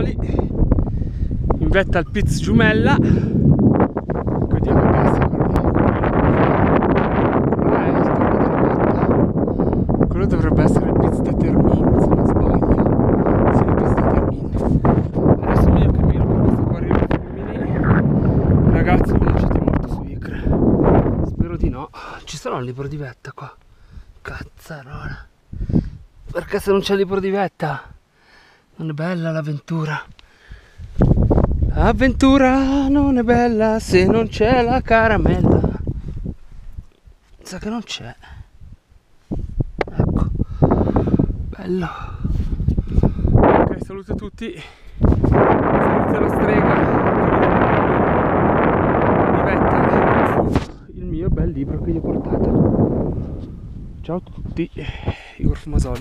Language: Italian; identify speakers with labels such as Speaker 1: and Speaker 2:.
Speaker 1: Orfomosoli, in vetta al Piz Giumella. Vediamo che passa quello dovrebbe essere il Piz de Termin, se non sbaglio. Sì, il Piz de Termin. Adesso io cammino per questo quartiere femminile. Ragazzi, mi lasciate morto su Icre. Spero di no. Ci sarà un libro di vetta qua? Cazzarola. Perché se non c'è il libro di vetta non è bella l'avventura. L'avventura non è bella se non c'è la caramella. Sa che non c'è. Ecco. Bello. Ok, saluto a tutti. Saluto alla strega di vetta. Il mio bel libro che gli ho portato. Ciao a tutti. Igor Fumasoli.